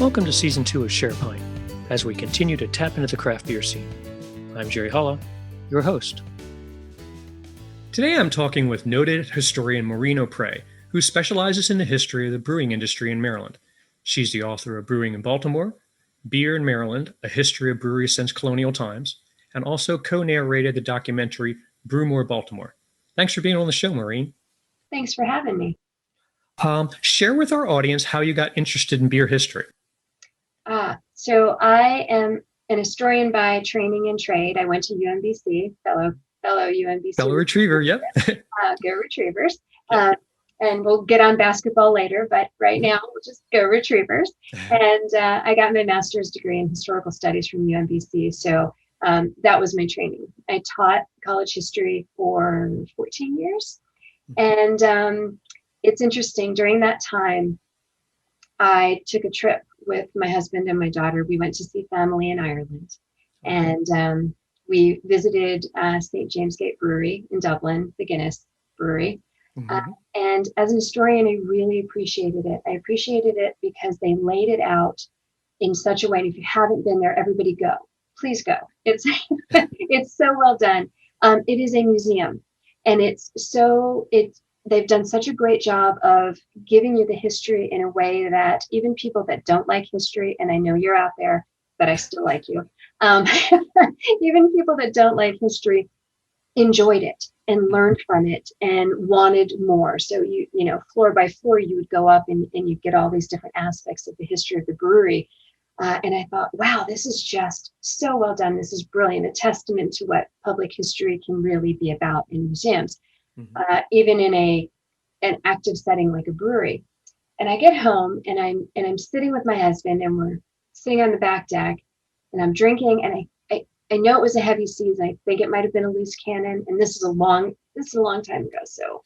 Welcome to Season 2 of Share Pint, as we continue to tap into the craft beer scene. I'm Jerry Holla, your host. Today I'm talking with noted historian Maureen O'Prey, who specializes in the history of the brewing industry in Maryland. She's the author of Brewing in Baltimore, Beer in Maryland, A History of Breweries Since Colonial Times, and also co-narrated the documentary Brewmore Baltimore. Thanks for being on the show, Maureen. Thanks for having me. Share with our audience how you got interested in beer history. So I am an historian by training and trade. I went to UMBC, fellow UMBC. Fellow Retriever, yep. Go Retrievers. And we'll get on basketball later, but right now we'll just go Retrievers. And I got my master's degree in historical studies from UMBC. So that was my training. I taught college history for 14 years. And it's interesting, during that time, I took a trip with my husband and my daughter. We went to see family in Ireland. And we visited St. James Gate Brewery in Dublin, the Guinness Brewery. And as an historian, I really appreciated it. I appreciated it because they laid it out in such a way. And if you haven't been there, everybody go. Please go. It's it's so well done. It is a museum, and they've done such a great job of giving you the history in a way that even people that don't like history, and I know you're out there, but I still like you. Even people that don't like history enjoyed it and learned from it and wanted more. So you know, floor by floor, you would go up and you get all these different aspects of the history of the brewery. And I thought, wow, this is just so well done. This is brilliant. A testament to what public history can really be about in museums, even in an active setting like a brewery. And I get home and I'm sitting with my husband, and we're sitting on the back deck, and I'm drinking, and I know it was a heavy season. I think it might have been a loose cannon, and this is a long time ago. So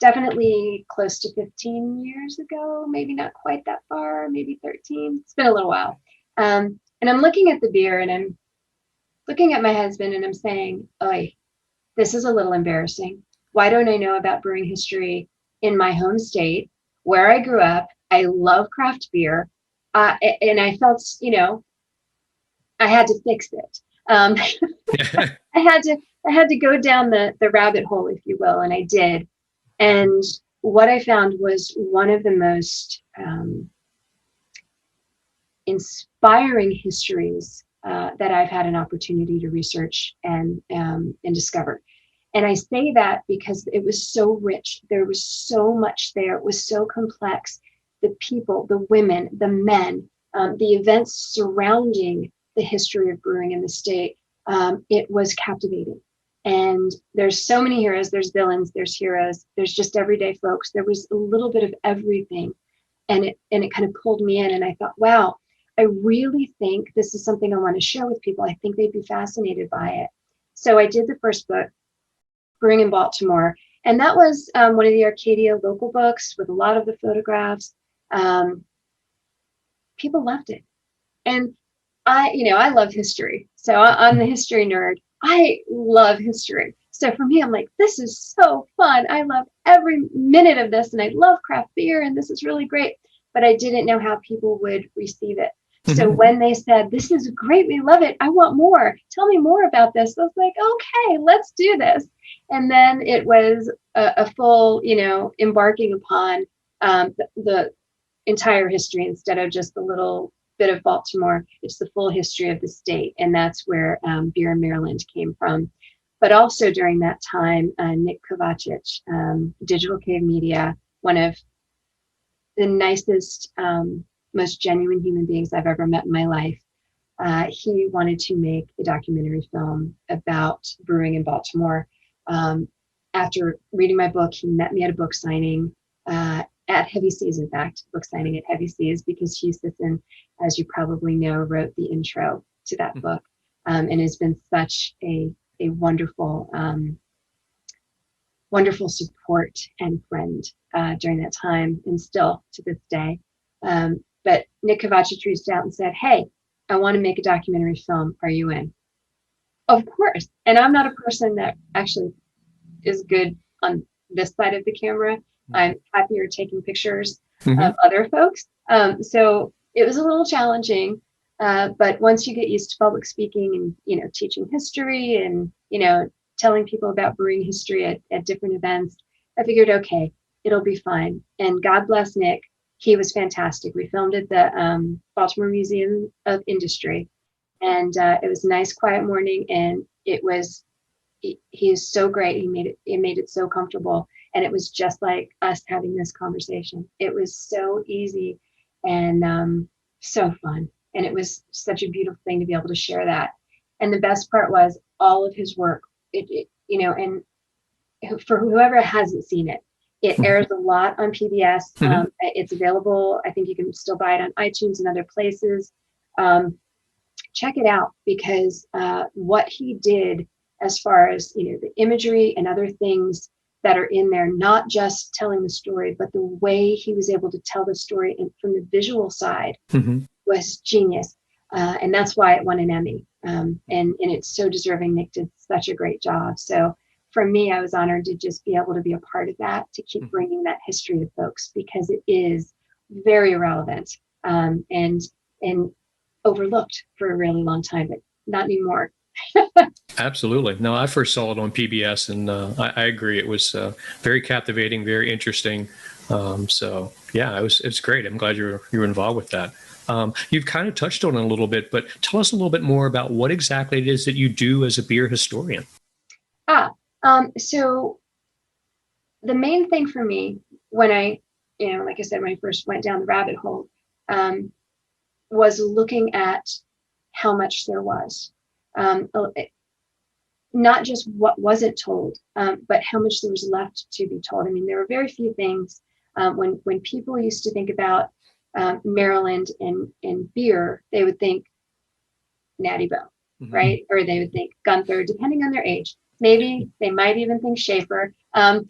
definitely close to 15 years ago, maybe not quite that far, maybe 13. It's been a little while. And I'm looking at the beer, and I'm looking at my husband, and I'm saying, "Oy, this is a little embarrassing. Why don't I know about brewing history in my home state where I grew up? I love craft beer." And I felt, you know, I had to fix it. I had to go down the rabbit hole, if you will, and I did. And what I found was one of the most inspiring histories that I've had an opportunity to research and discover. And I say that because it was so rich. There was so much there. It was so complex. The people, the women, the men, the events surrounding the history of brewing in the state, it was captivating. And there's so many heroes. There's villains, there's heroes, there's just everyday folks. There was a little bit of everything. And it kind of pulled me in. And I thought, wow, I really think this is something I want to share with people. I think they'd be fascinated by it. So I did the first book, Brewing in Baltimore. And that was one of the Arcadia local books with a lot of the photographs. People loved it. And I love history. So I'm the history nerd. I love history. So for me, I'm like, this is so fun. I love every minute of this. And I love craft beer. And this is really great. But I didn't know how people would receive it. So when they said, this is great, we love it, I want more, tell me more about this, I was like, okay, let's do this. And then it was a full, embarking upon the entire history instead of just a little bit of Baltimore. It's the full history of the state. And that's where Beer in Maryland came from. But also during that time, Nick Kovacic, Digital Cave Media, one of the nicest, most genuine human beings I've ever met in my life. He wanted to make a documentary film about brewing in Baltimore. After reading my book, he met me at a book signing at Heavy Seas, in fact, book signing at Heavy Seas, because Hugh Sisson, as you probably know, wrote the intro to that book, and has been such a wonderful, wonderful support and friend during that time, and still to this day. But Nick Kovacic reached out and said, "Hey, I want to make a documentary film. Are you in?" Of course. And I'm not a person that actually is good on this side of the camera. I'm happier taking pictures of other folks. So it was a little challenging. But once you get used to public speaking and, teaching history and, telling people about brewing history at different events, I figured, okay, it'll be fine. And God bless Nick. He was fantastic. We filmed at the Baltimore Museum of Industry, and it was a nice, quiet morning. And he is so great. He made it so comfortable. And it was just like us having this conversation. It was so easy and so fun. And it was such a beautiful thing to be able to share that. And the best part was all of his work, and for whoever hasn't seen it, it airs a lot on PBS. It's available. I think you can still buy it on iTunes and other places. Check it out, because what he did as far as, the imagery and other things that are in there, not just telling the story, but the way he was able to tell the story from the visual side was genius. And that's why it won an Emmy. And it's so deserving. Nick did such a great job. So for me, I was honored to just be able to be a part of that, to keep bringing that history to folks, because it is very relevant and overlooked for a really long time, but not anymore. Absolutely. No, I first saw it on PBS, and I agree. It was very captivating, very interesting. So yeah, it's great. I'm glad you were involved with that. You've kind of touched on it a little bit, but tell us a little bit more about what exactly it is that you do as a beer historian. So the main thing for me when I, like I said, when I first went down the rabbit hole, was looking at how much there was. Not just what wasn't told, but how much there was left to be told. I mean, there were very few things. When people used to think about Maryland and beer, they would think Natty Boh, right? Or they would think Gunther, depending on their age. Maybe they might even think Schaefer or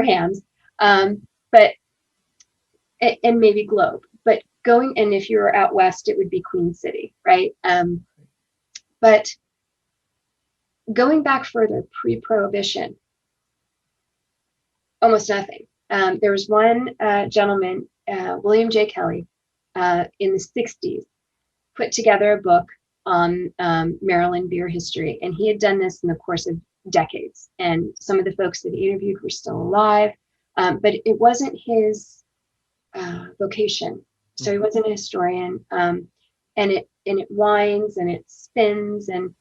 Hams, but and maybe Globe. But and if you were out west, it would be Queen City, right? But going back further, pre-Prohibition, almost nothing. There was one gentleman, William J. Kelly, in the 60s, put together a book on Maryland beer history. And he had done this in the course of decades. And some of the folks that he interviewed were still alive, but it wasn't his vocation. So he wasn't a historian. And it winds and it spins, and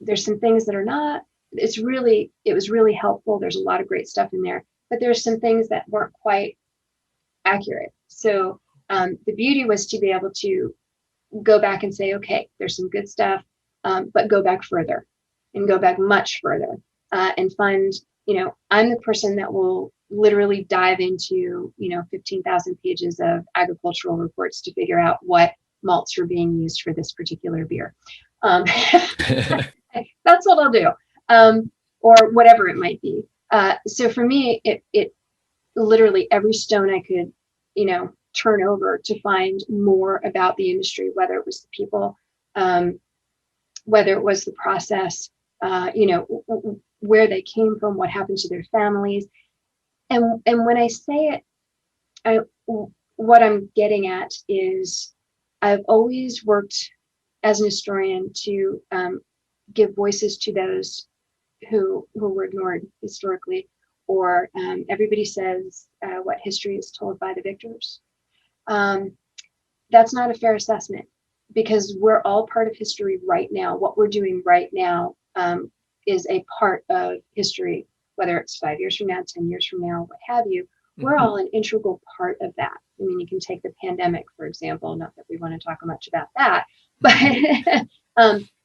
there's some things that are not, it was really helpful. There's a lot of great stuff in there, but there's some things that weren't quite accurate. So the beauty was to be able to go back and say, okay, there's some good stuff, but go back further and go back much further and find, I'm the person that will literally dive into, 15,000 pages of agricultural reports to figure out what malts were being used for this particular beer. That's what I'll do, or whatever it might be. So for me, it literally every stone I could, turn over to find more about the industry, whether it was the people, whether it was the process, where they came from, what happened to their families. And when I say it, what I'm getting at is I've always worked as an historian to give voices to those who were ignored historically, or everybody says what history is told by the victors. That's not a fair assessment, because we're all part of history right now. What we're doing right now is a part of history, whether it's 5 years from now, 10 years from now, what have you. We're all an integral part of that. I mean, you can take the pandemic, for example, not that we want to talk much about that, but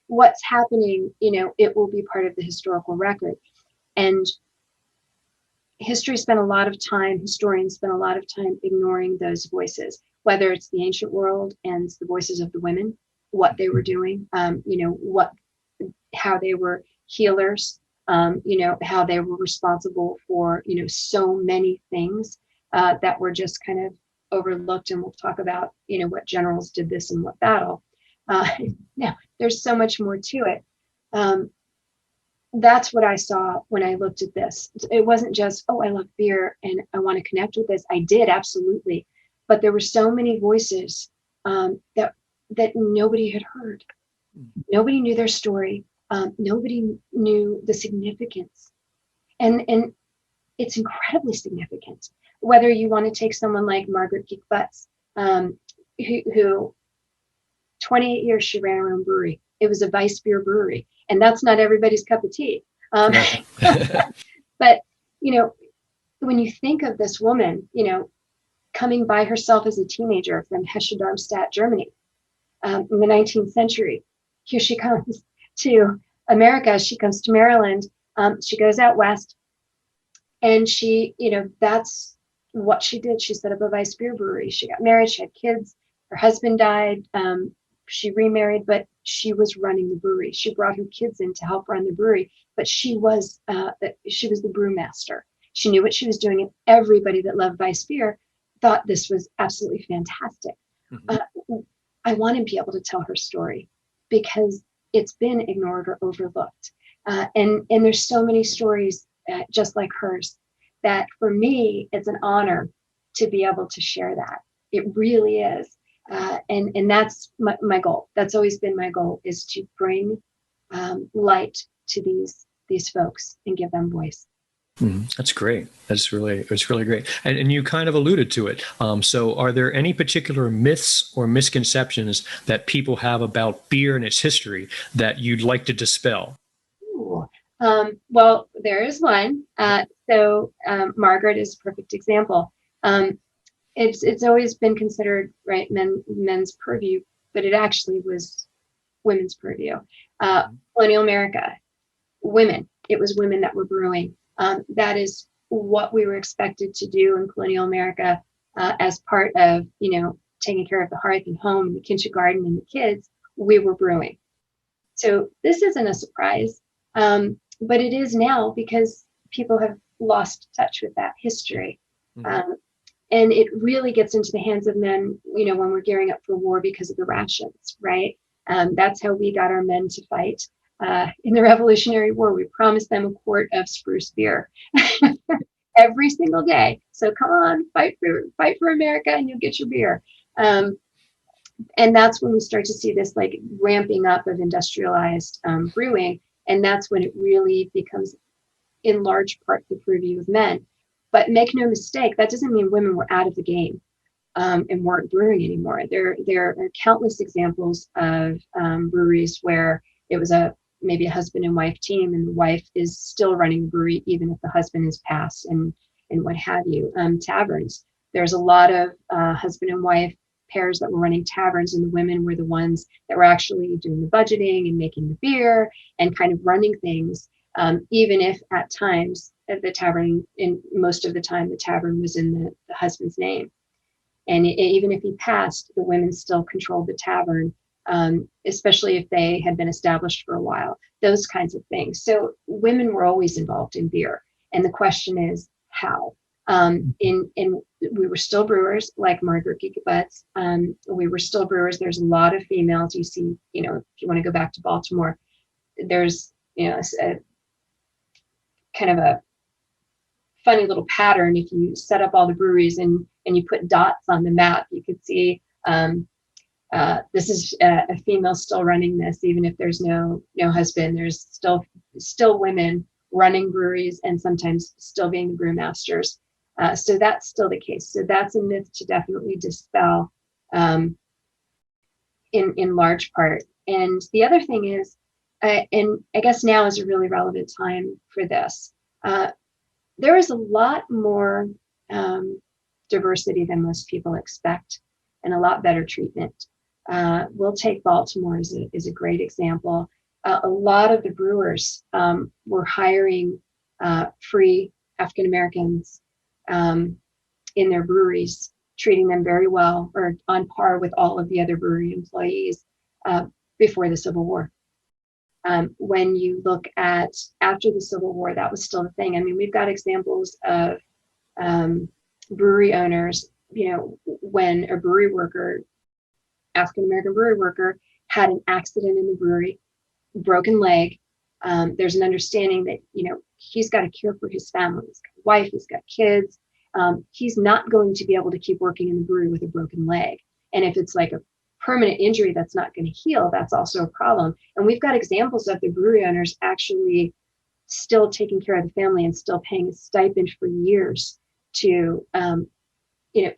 what's happening, it will be part of the historical record. And historians spend a lot of time ignoring those voices, whether it's the ancient world and the voices of the women, what they were doing, how they were healers, how they were responsible for, so many things that were just kind of overlooked. And we'll talk about, what generals did this in what battle. Now, there's so much more to it. That's what I saw when I looked at this. It wasn't just, oh, I love beer and I want to connect with this. I did, absolutely. but there were so many voices that nobody had heard. Nobody knew their story. Nobody knew the significance, and it's incredibly significant. Whether you want to take someone like Margaret Geek Butts, who 28 years she ran her own brewery. It was a Weiss beer brewery, and that's not everybody's cup of tea. But when you think of this woman, coming by herself as a teenager from Hesse-Darmstadt, Germany, in the 19th century, here she comes to America. She comes to Maryland. She goes out west, and she, that's what she did. She set up a Weiss beer brewery. She got married. She had kids. Her husband died. She remarried, but she was running the brewery. She brought her kids in to help run the brewery, but she was the brewmaster. She knew what she was doing, and everybody that loved Weiss beer thought this was absolutely fantastic. Mm-hmm. I want to be able to tell her story because it's been ignored or overlooked. And there's so many stories just like hers that for me, it's an honor to be able to share that. It really is. And that's my goal. That's always been my goal, is to bring light to these folks and give them voice. That's great. It's really great. And you kind of alluded to it. So are there any particular myths or misconceptions that people have about beer and its history that you'd like to dispel? Ooh. Well, there is one. So Margaret is a perfect example. It's always been considered, right, men's purview, but it actually was women's purview. Colonial America, women. It was women that were brewing. That is what we were expected to do in colonial America as part of, taking care of the hearth and home, the kitchen garden and the kids. We were brewing. So this isn't a surprise, but it is now because people have lost touch with that history. Mm-hmm. And it really gets into the hands of men, when we're gearing up for war because of the rations, right? That's how we got our men to fight. In the Revolutionary War, we promised them a quart of spruce beer every single day. So come on, fight for America, and you'll get your beer. And that's when we start to see this like ramping up of industrialized brewing, and that's when it really becomes, in large part, the purview of men. But make no mistake, that doesn't mean women were out of the game and weren't brewing anymore. There are countless examples of breweries where it was maybe a husband and wife team, and the wife is still running the brewery even if the husband has passed, and what have you. Taverns. There's a lot of husband and wife pairs that were running taverns, and the women were the ones that were actually doing the budgeting and making the beer and kind of running things. Even if at times the tavern, in most of the time, the tavern was in the husband's name. And even if he passed, the women still controlled the tavern, especially if they had been established for a while, those kinds of things. So women were always involved in beer. And the question is, how? We were still brewers, like Margaret Geek Butts. We were still brewers. There's a lot of females. You see, if you want to go back to Baltimore, there's, a kind of a funny little pattern. If you set up all the breweries and you put dots on the map, you could see this is a female still running this, even if there's no husband. There's still women running breweries and sometimes still being the brewmasters. So that's still the case. So that's a myth to definitely dispel in large part. And the other thing is, and I guess now is a really relevant time for this. There is a lot more diversity than most people expect, and a lot better treatment. We'll take Baltimore as a great example. A lot of the brewers were hiring free African Americans in their breweries, treating them very well, or on par with all of the other brewery employees before the Civil War. When you look at after the Civil War, that was still a thing. I mean, we've got examples of brewery owners, when a brewery worker, African-American brewery worker, had an accident in the brewery, broken leg. There's an understanding that, he's got to care for his family. He's got a wife, he's got kids. he's not going to be able to keep working in the brewery with a broken leg. And if it's like a permanent injury that's not going to heal, that's also a problem. And we've got examples of the brewery owners actually still taking care of the family and still paying a stipend for years to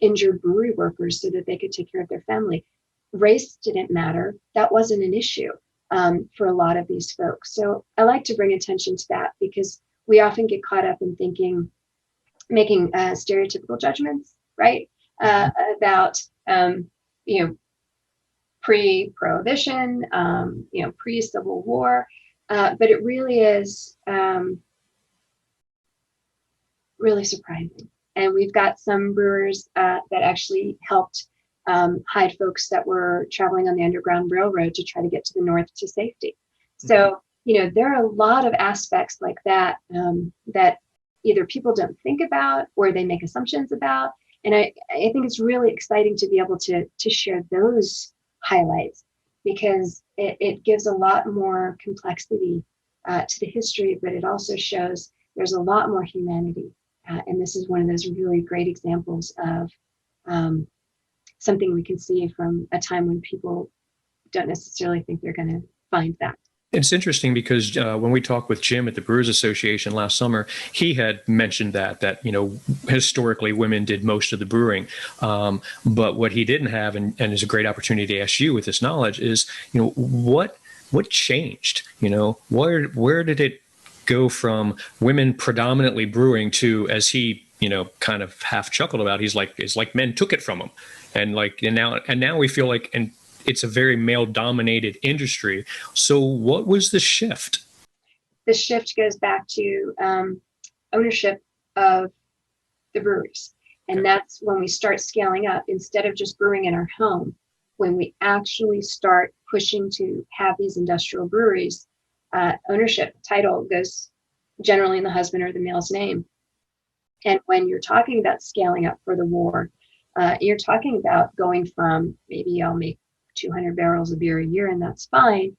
injured brewery workers so that they could take care of their family. Race didn't matter. That wasn't an issue for a lot of these folks. So I like to bring attention to that because we often get caught up in making stereotypical judgments, right? About, pre-prohibition, pre-Civil War. But it really is really surprising. And we've got some brewers that actually helped hide folks that were traveling on the Underground Railroad to try to get to the North to safety. So, there are a lot of aspects like that that either people don't think about or they make assumptions about. And I think it's really exciting to be able to share those highlights because it gives a lot more complexity to the history, but it also shows there's a lot more humanity. And this is one of those really great examples of something we can see from a time when people don't necessarily think they're going to find that. It's interesting because when we talked with Jim at the Brewers Association last summer, he had mentioned that historically women did most of the brewing. But what he didn't have, and is a great opportunity to ask you with this knowledge, is what changed? Where did it go from women predominantly brewing to, as he kind of half chuckled about, it's like men took it from them, and now we feel like and. It's a very male-dominated industry. So what was the shift? The shift goes back to ownership of the breweries. And that's when we start scaling up. Instead of just brewing in our home, when we actually start pushing to have these industrial breweries, ownership title goes generally in the husband or the male's name. And when you're talking about scaling up for the war, you're talking about going from maybe I'll make 200 barrels of beer a year and that's fine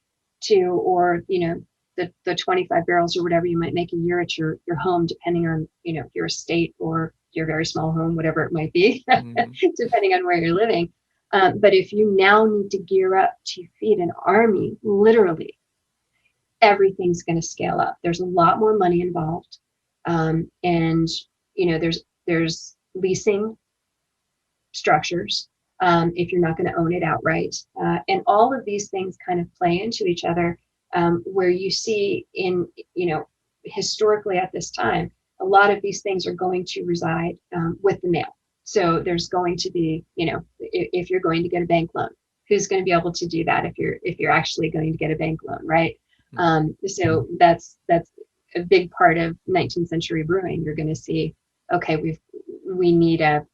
or the 25 barrels or whatever you might make a year at your home, depending on your estate or your very small home, whatever it might be, depending on where you're living. But if you now need to gear up to feed an army, literally everything's going to scale up. There's a lot more money involved, and there's leasing structures. If you're not going to own it outright. And all of these things kind of play into each other, where you see historically at this time, a lot of these things are going to reside with the male. So there's going to be, if you're going to get a bank loan, who's going to be able to do that if you're actually going to get a bank loan, right? So that's a big part of 19th century brewing. You're going to see, okay, we need a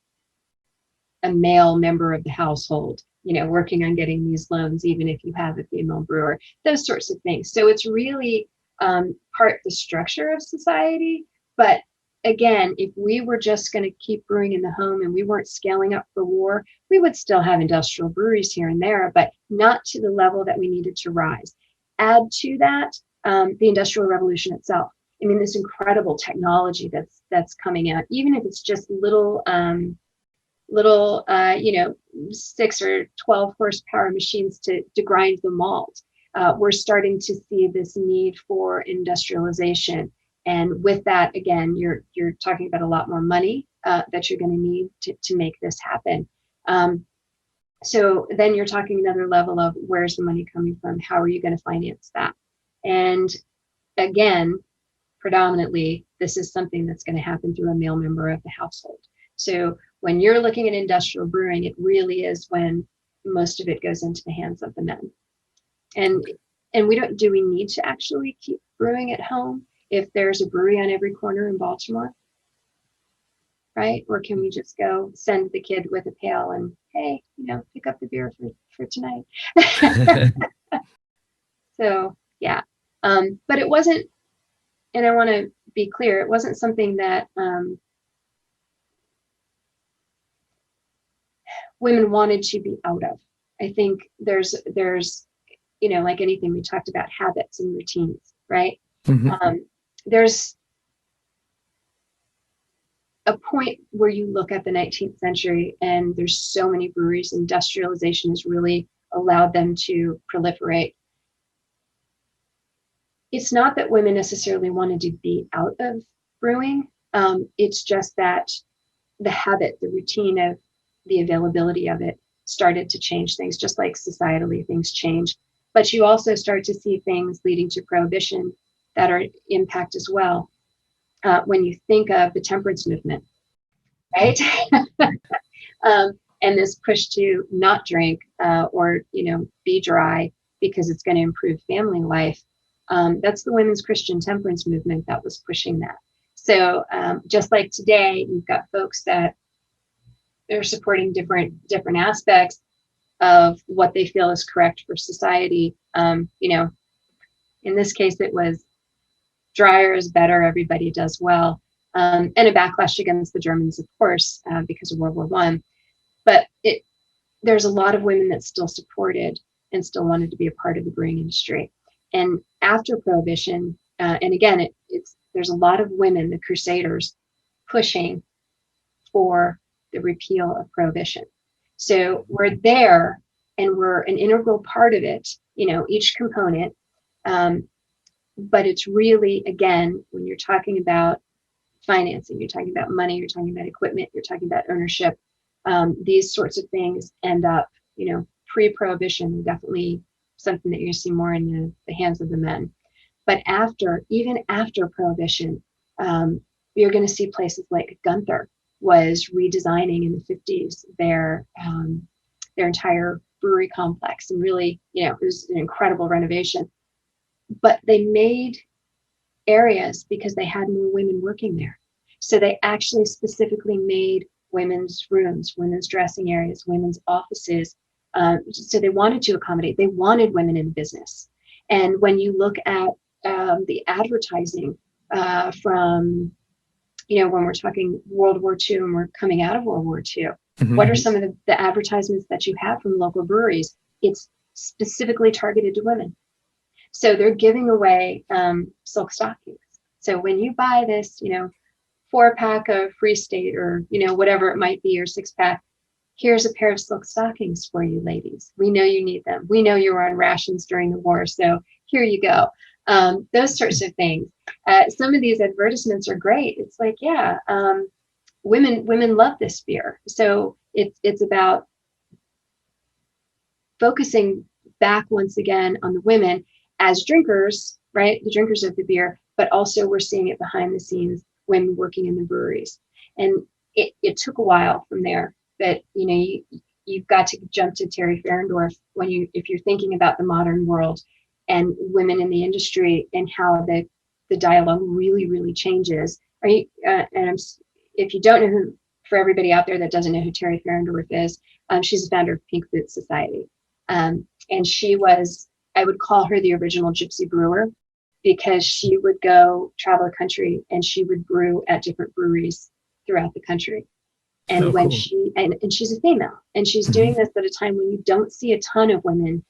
male member of the household, working on getting these loans, even if you have a female brewer, those sorts of things. So it's really part the structure of society. But again, if we were just going to keep brewing in the home and we weren't scaling up for war, we would still have industrial breweries here and there, but not to the level that we needed to rise. Add to that the Industrial Revolution itself. I mean, this incredible technology that's coming out, even if it's just little 6 or 12 horsepower machines to grind the malt. We're starting to see this need for industrialization. And with that, again, you're talking about a lot more money that you're going to need to make this happen. So then you're talking another level of where's the money coming from? How are you going to finance that? And again, predominantly, this is something that's going to happen through a male member of the household. So when you're looking at industrial brewing, it really is when most of it goes into the hands of the men. And do we need to actually keep brewing at home if there's a brewery on every corner in Baltimore? Right? Or can we just go send the kid with a pail and, hey, pick up the beer for tonight? So, yeah. But it wasn't, and I want to be clear, it wasn't something that women wanted to be out of. I think there's like anything, we talked about habits and routines, right? Mm-hmm. There's a point where you look at the 19th century and there's so many breweries, industrialization has really allowed them to proliferate. It's not that women necessarily wanted to be out of brewing. It's just that the habit, the routine of the availability of it started to change things, just like societally things change. But you also start to see things leading to prohibition that are impact as well. When you think of the temperance movement, right? And this push to not drink or, be dry because it's going to improve family life. That's the women's Christian temperance movement that was pushing that. So just like today, you've got folks that are supporting different aspects of what they feel is correct for society. In this case, it was drier is better, everybody does well. And a backlash against the Germans, of course, because of World War I. But there's a lot of women that still supported and still wanted to be a part of the brewing industry. And after Prohibition, and again, there's a lot of women, the Crusaders, pushing for the repeal of Prohibition. So we're there and we're an integral part of it, each component. But it's really, again, when you're talking about financing, you're talking about money, you're talking about equipment, you're talking about ownership, these sorts of things end up, pre-Prohibition, definitely something that you're going to see more in the hands of the men. But even after Prohibition, you're going to see places like Gunther was redesigning in the 50s their entire brewery complex. And really, it was an incredible renovation. But they made areas because they had more women working there. So they actually specifically made women's rooms, women's dressing areas, women's offices. So they wanted to accommodate, they wanted women in the business. And when you look at the advertising from, when we're talking World War II and we're coming out of World War II, mm-hmm. What are some of the advertisements that you have from local breweries? It's specifically targeted to women. So they're giving away silk stockings. So when you buy this, 4-pack of Free State or, whatever it might be, or 6-pack, here's a pair of silk stockings for you ladies. We know you need them. We know you were on rations during the war. So here you go. Those sorts of things. Some of these advertisements are great. It's like, women love this beer. So it's about focusing back once again on the women as drinkers, right? The drinkers of the beer, but also we're seeing it behind the scenes, women working in the breweries. And it took a while from there, but you've got to jump to Terry Ferrendorf if you're thinking about the modern world and women in the industry and how the dialogue really, really changes. If you don't know who, for everybody out there that doesn't know who Terry Ferrendorf is, she's the founder of Pink Boots Society. And she was, I would call her the original gypsy brewer because she would go travel the country and she would brew at different breweries throughout the country. And when cool. and she's a female and she's mm-hmm. doing this at a time when you don't see a ton of women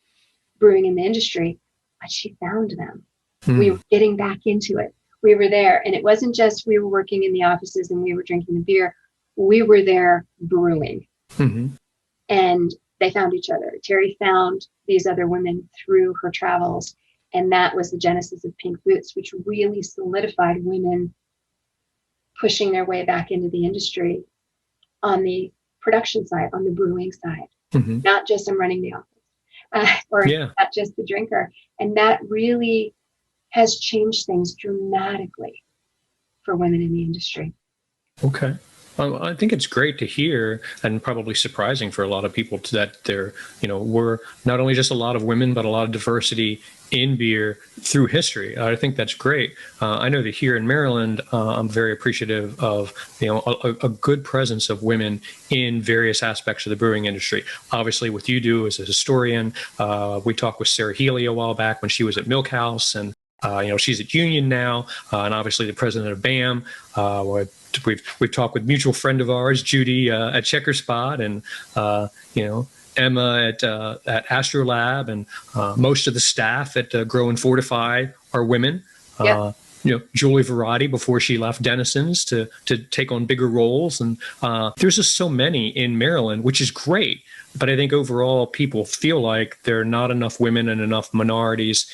brewing in the industry, but she found them. Mm. We were getting back into it. We were there. And it wasn't just we were working in the offices and we were drinking the beer. We were there brewing. Mm-hmm. And they found each other. Terry found these other women through her travels. And that was the genesis of Pink Boots, which really solidified women pushing their way back into the industry on the production side, on the brewing side, mm-hmm. not just I'm running the office or not just the drinker. And that really has changed things dramatically for women in the industry. Okay. I think it's great to hear and probably surprising for a lot of people that there, were not only just a lot of women, but a lot of diversity in beer through history. I think that's great. I know that here in Maryland, I'm very appreciative of, a good presence of women in various aspects of the brewing industry. Obviously, what you do as a historian, we talked with Sarah Healy a while back when she was at Milk House, and she's at Union now, and obviously the president of BAM. We've talked with mutual friend of ours, Judy, at Checkerspot, and Emma at Astrolab, and most of the staff at Grow and Fortify are women. Yep. Julie Verratti before she left Denison's to take on bigger roles. And there's just so many in Maryland, which is great. But I think overall people feel like there are not enough women and enough minorities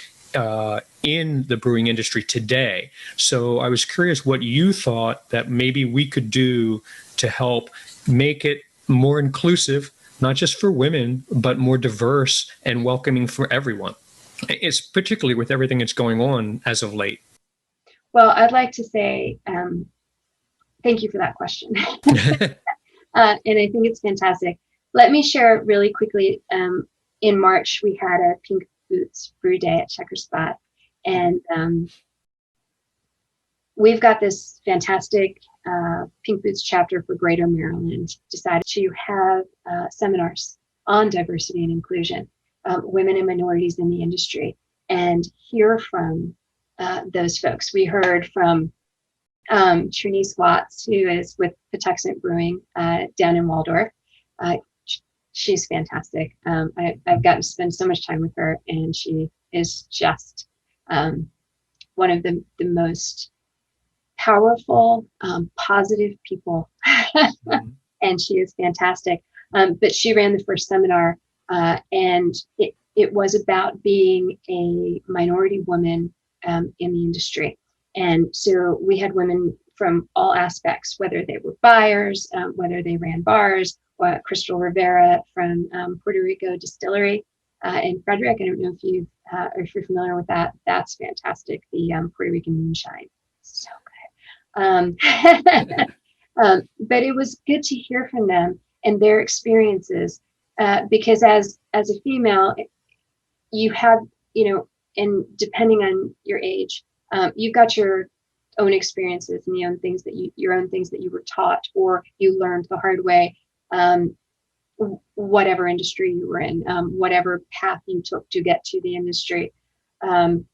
in the brewing industry today. So I was curious what you thought that maybe we could do to help make it more inclusive, not just for women, but more diverse and welcoming for everyone. It's particularly with everything that's going on as of late. Well, I'd like to say thank you for that question. And I think it's fantastic. Let me share really quickly. In March, we had a Pink Boots Brew Day at Checkerspot. And we've got this fantastic Pink Boots chapter for Greater Maryland decided to have seminars on diversity and inclusion, women and minorities in the industry, and hear from those folks. We heard from Trinice Watts, who is with Patuxent Brewing down in Waldorf. She's fantastic. I've gotten to spend so much time with her, and she is just one of the most powerful, positive people. And she is fantastic. But she ran the first seminar, and it was about being a minority woman in the industry. And so we had women from all aspects, whether they were buyers, whether they ran bars. Crystal Rivera from Puerto Rico Distillery in Frederick. I don't know if you're familiar with that. That's fantastic. The Puerto Rican moonshine, so good. But it was good to hear from them and their experiences, because as a female, you have, and depending on your age, you've got your own experiences and your own things that you were taught or you learned the hard way. Whatever industry you were in, whatever path you took to get to the industry. And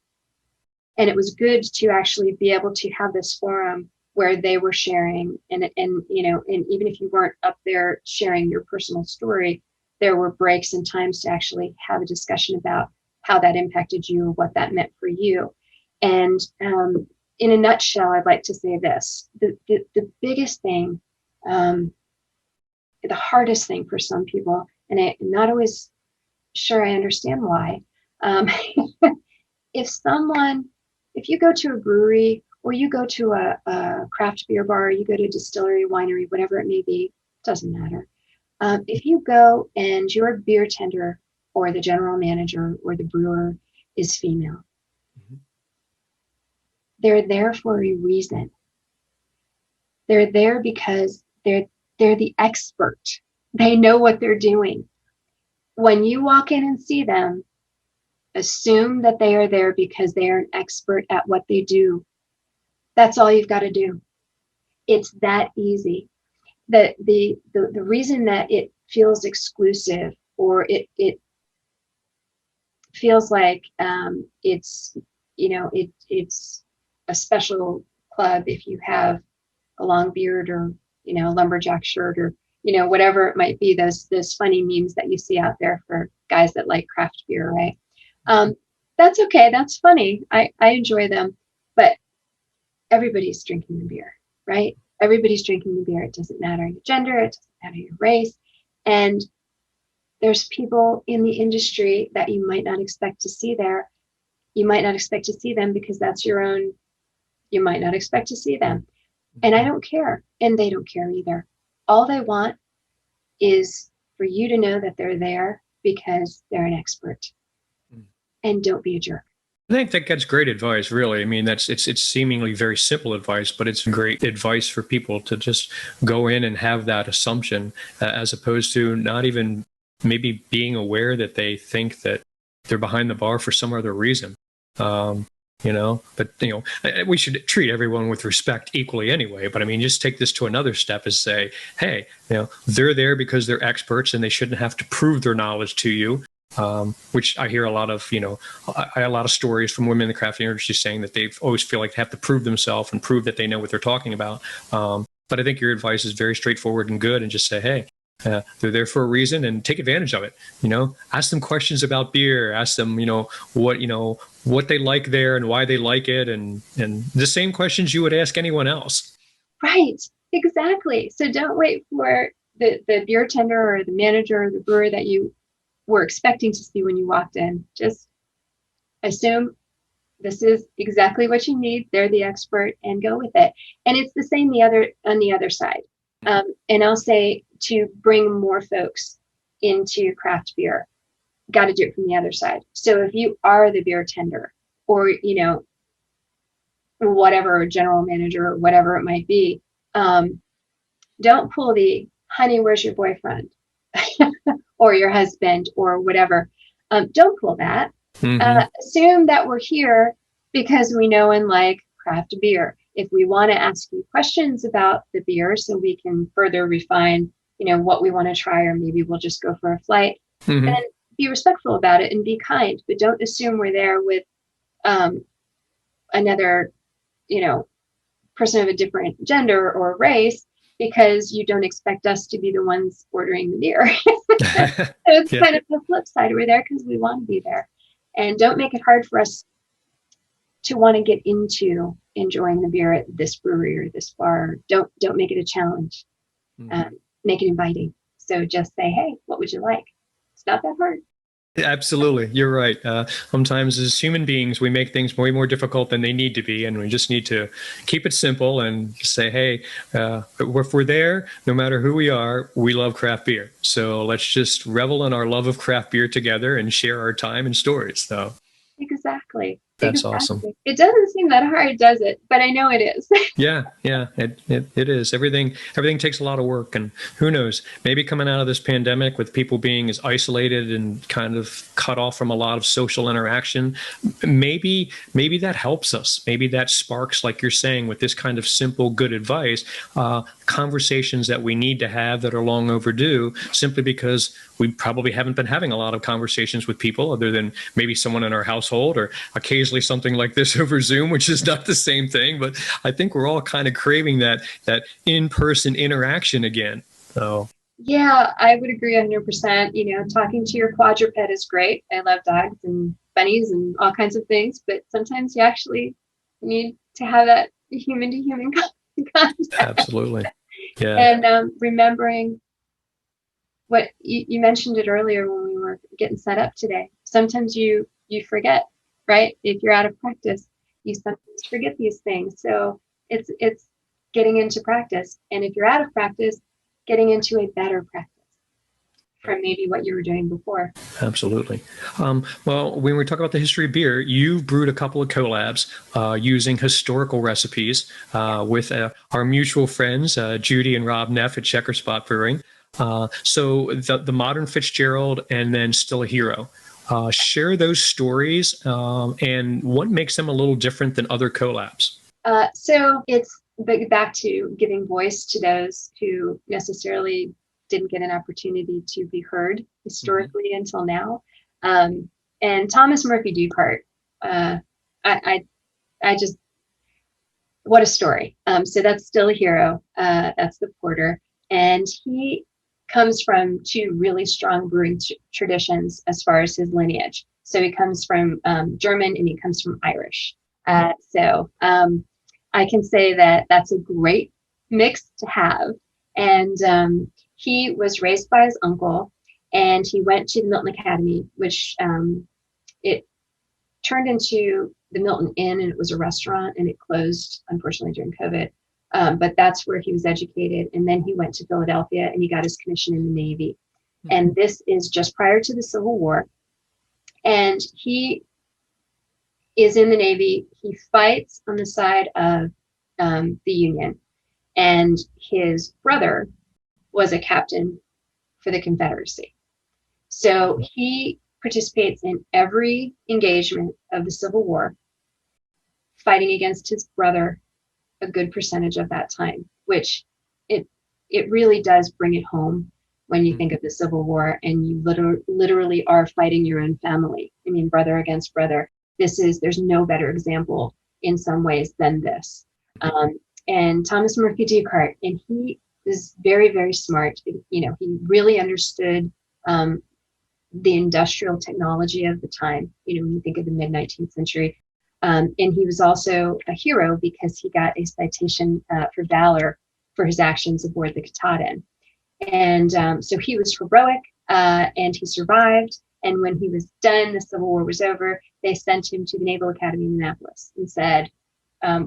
it was good to actually be able to have this forum where they were sharing and even if you weren't up there sharing your personal story, there were breaks and times to actually have a discussion about how that impacted you, what that meant for you. And in a nutshell, I'd like to say this, the biggest thing, the hardest thing for some people, and I'm not always sure I understand why. If you go to a brewery or you go to a craft beer bar, you go to a distillery, winery, whatever it may be, doesn't matter. If you go and your beer tender or the general manager or the brewer is female, they're there for a reason. They're there because they're the expert. They know what they're doing. When you walk in and see them, assume that they are there because they are an expert at what they do. That's all you've got to do. It's that easy. The reason that it feels exclusive or it feels like it's a special club if you have a long beard or lumberjack shirt or whatever it might be, those funny memes that you see out there for guys that like craft beer, right? That's okay, that's funny. I enjoy them, but everybody's drinking the beer, right? Everybody's drinking the beer. It doesn't matter your gender, it doesn't matter your race. And there's people in the industry that you might not expect to see there. You might not expect to see them because that's your own, you might not expect to see them. And I don't care. And they don't care either. All they want is for you to know that they're there because they're an expert. And don't be a jerk. I think that's great advice, really. I mean, it's seemingly very simple advice, but it's great advice for people to just go in and have that assumption, as opposed to not even maybe being aware that they think that they're behind the bar for some other reason. But we should treat everyone with respect equally anyway. But I mean, just take this to another step and say, hey, they're there because they're experts and they shouldn't have to prove their knowledge to you. Which I hear a lot of, I have a lot of stories from women in the craft industry saying that they always feel like they have to prove themselves and prove that they know what they're talking about. But I think your advice is very straightforward and good, and just say, hey, They're there for a reason, and take advantage of it. Ask them questions about beer. Ask them, what they like there and why they like it, and the same questions you would ask anyone else. Right, exactly. So don't wait for the beer tender or the manager or the brewer that you were expecting to see when you walked in. Just assume this is exactly what you need. They're the expert, and go with it. And it's the same on the other side. And I'll say, to bring more folks into craft beer, got to do it from the other side. So if you are the beer tender, or whatever, general manager or whatever it might be, don't pull the "honey, where's your boyfriend?" or your husband or whatever. Don't pull that. Assume that we're here because we know and like craft beer. If we want to ask you questions about the beer so we can further refine, what we want to try, or maybe we'll just go for a flight, then be respectful about it and be kind, but don't assume we're there with another, person of a different gender or race, because you don't expect us to be the ones ordering the beer. So it's kind of the flip side. We're there because we want to be there. And don't make it hard for us to want to get into enjoying the beer at this brewery or this bar. Don't make it a challenge. Make it inviting. So just say, hey, what would you like? It's not that hard. Absolutely. You're right. Sometimes as human beings, we make things way more difficult than they need to be. And we just need to keep it simple and just say, hey, if we're there, no matter who we are, we love craft beer. So let's just revel in our love of craft beer together and share our time and stories. So exactly. That's awesome. It doesn't seem that hard, does it? But I know it is. Yeah, it is. Everything takes a lot of work, and who knows, maybe coming out of this pandemic with people being as isolated and kind of cut off from a lot of social interaction, maybe that helps us. Maybe that sparks, like you're saying, with this kind of simple, good advice, conversations that we need to have that are long overdue, simply because we probably haven't been having a lot of conversations with people other than maybe someone in our household, or occasionally something like this over Zoom, which is not the same thing. But I think we're all kind of craving that in-person interaction again. So yeah, I would agree 100%. Talking to your quadruped is great. I love dogs and bunnies and all kinds of things, but sometimes you actually need to have that human to human contact. Absolutely. Yeah. And remembering what you mentioned it earlier when we were getting set up today. Sometimes you forget, right? If you're out of practice, you sometimes forget these things. So it's getting into practice. And if you're out of practice, getting into a better practice from maybe what you were doing before. Absolutely. Well, when we talk about the history of beer, you've brewed a couple of collabs using historical recipes with our mutual friends, Judy and Rob Neff at Checkerspot Brewing. So the Modern Fitzgerald and then Still a Hero. Share those stories and what makes them a little different than other collabs. So it's back to giving voice to those who necessarily didn't get an opportunity to be heard historically until now. And Thomas Murphy Dukart, I just, what a story. So that's Still a Hero. That's the porter. And he comes from two really strong brewing traditions as far as his lineage. So he comes from German and he comes from Irish. So I can say that that's a great mix to have. And he was raised by his uncle, and he went to the Milton Academy, which it turned into the Milton Inn, and it was a restaurant, and it closed, unfortunately, during COVID. But that's where he was educated. And then he went to Philadelphia and he got his commission in the Navy. And this is just prior to the Civil War. And he is in the Navy. He fights on the side of the Union. And his brother was a captain for the Confederacy. So he participates in every engagement of the Civil War, fighting against his brother a good percentage of that time, which it really does bring it home when you think of the Civil War and you literally are fighting your own family. I mean, brother against brother. There's no better example in some ways than this. And Thomas Murphy Dukart, and he was very, very smart. You know, he really understood the industrial technology of the time, you know, when you think of the mid 19th century. And he was also a hero because he got a citation for valor for his actions aboard the Katahdin. And so he was heroic, and he survived. And when he was done, the Civil War was over, they sent him to the Naval Academy in Annapolis and said,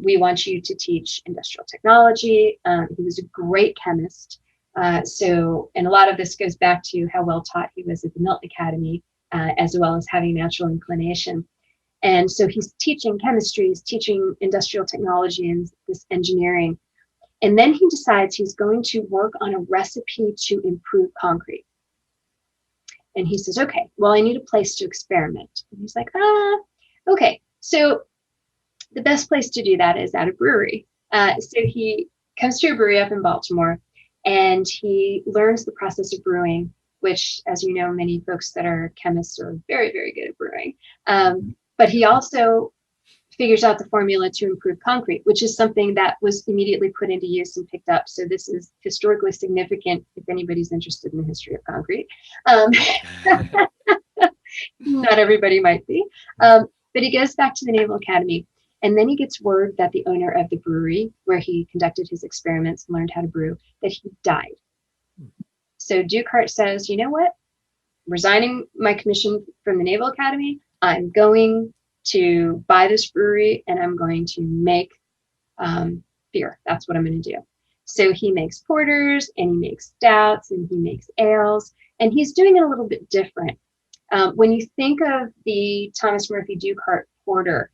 we want you to teach industrial technology. He was a great chemist. And a lot of this goes back to how well taught he was at the Milton Academy, as well as having natural inclination. And so he's teaching chemistry, he's teaching industrial technology and this engineering. And then he decides he's going to work on a recipe to improve concrete. And he says, okay, well, I need a place to experiment. And he's like, okay. So the best place to do that is at a brewery. So he comes to a brewery up in Baltimore, and he learns the process of brewing, which, as you know, many folks that are chemists are very, very good at brewing. But he also figures out the formula to improve concrete, which is something that was immediately put into use and picked up. So this is historically significant if anybody's interested in the history of concrete. Not everybody might be. But he goes back to the Naval Academy, and then he gets word that the owner of the brewery where he conducted his experiments and learned how to brew, that he died. So Dukart says, you know what? Resigning my commission from the Naval Academy, I'm going to buy this brewery and I'm going to make beer. That's what I'm going to do. So he makes porters and he makes stouts and he makes ales, and he's doing it a little bit different. When you think of the Thomas Murphy Dukart porter,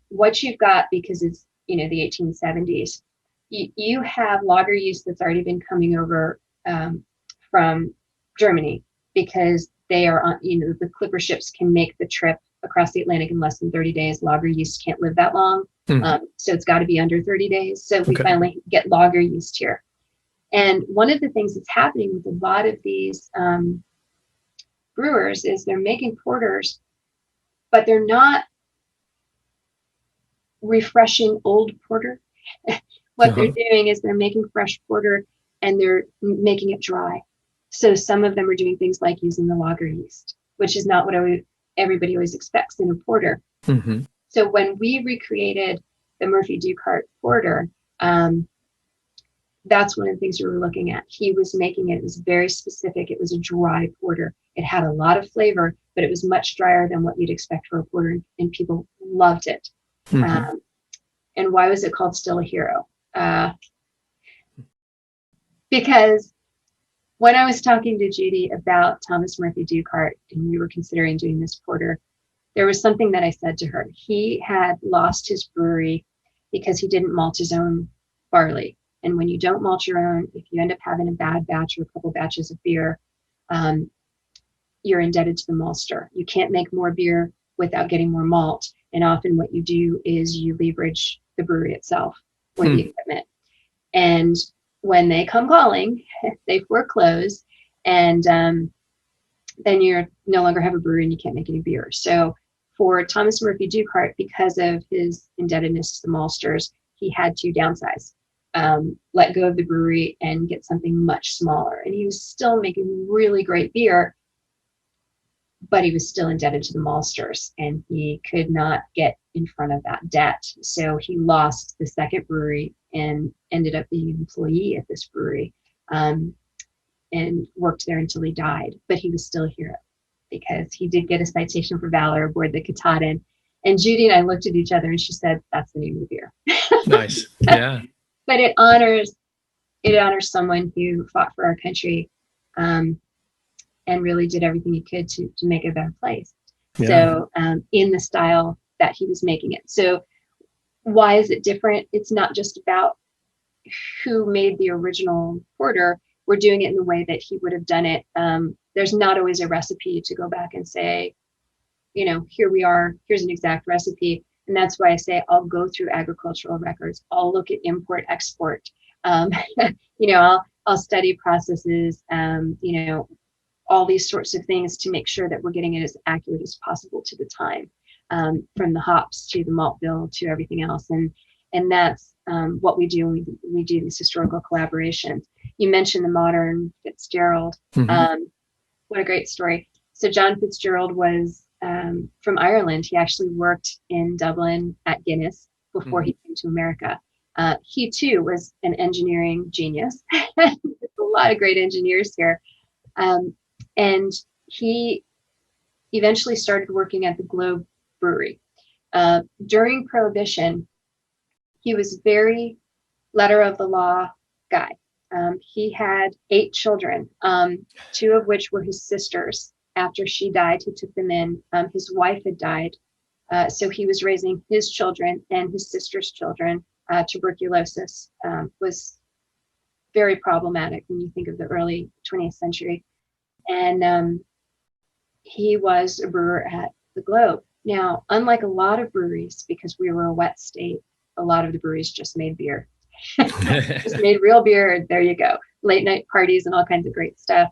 what you've got, because it's, you know, the 1870s, you have lager yeast that's already been coming over from Germany, because they are on, you know, the clipper ships can make the trip across the Atlantic in less than 30 days. Lager yeast can't live that long. So it's got to be under 30 days. So we finally get lager yeast here. And one of the things that's happening with a lot of these brewers is they're making porters, but they're not refreshing old porter. What they're doing is they're making fresh porter and they're making it dry. So some of them are doing things like using the lager yeast, which is not what everybody always expects in a porter. So when we recreated the Murphy Dukart porter, that's one of the things we were looking at. He was making it, it was very specific. It was a dry porter. It had a lot of flavor, but it was much drier than what you'd expect for a porter, and people loved it. And why was it called Still a Hero? Because when I was talking to Judy about Thomas Murphy Dukart and we were considering doing this porter, there was something that I said to her. He had lost his brewery because he didn't malt his own barley. And when you don't malt your own, if you end up having a bad batch or a couple batches of beer, you're indebted to the maltster. You can't make more beer without getting more malt. And often what you do is you leverage the brewery itself or the equipment. And when they come calling, they foreclose, and then you're no longer have a brewery and you can't make any beer. So for Thomas Murphy Dukart, because of his indebtedness to the maltsters, he had to downsize, let go of the brewery and get something much smaller. And he was still making really great beer, but he was still indebted to the maltsters, and he could not get in front of that debt. So he lost the second brewery and ended up being an employee at this brewery, and worked there until he died. But he was still a hero because he did get a citation for valor aboard the Katahdin. And Judy and I looked at each other and she said, that's the name of the beer. Nice. Yeah. But it honors someone who fought for our country, and really did everything he could to make it a better place. Yeah. So in the style that he was making it. So why is it different? It's not just about who made the original porter. We're doing it in the way that he would have done it. There's not always a recipe to go back and say, you know, here we are, here's an exact recipe. And that's why I say I'll go through agricultural records. I'll look at import, export. You know, I'll study processes, you know, all these sorts of things to make sure that we're getting it as accurate as possible to the time, from the hops to the malt bill to everything else. And that's what we do when we do these historical collaborations. you mentioned the modern Fitzgerald. Mm-hmm. What a great story. So John Fitzgerald was from Ireland. He actually worked in Dublin at Guinness before he came to America. He too was an engineering genius. There's a lot of great engineers here. And he eventually started working at the Globe Brewery. During Prohibition, he was very letter of the law guy. He had 8 children, 2 of which were his sisters. After she died, he took them in. His wife had died. So he was raising his children and his sister's children. Tuberculosis was very problematic when you think of the early 20th century. And he was a brewer at the Globe. Now, unlike a lot of breweries, because we were a wet state, a lot of the breweries just made beer. Just made real beer. There you go. Late night parties and all kinds of great stuff.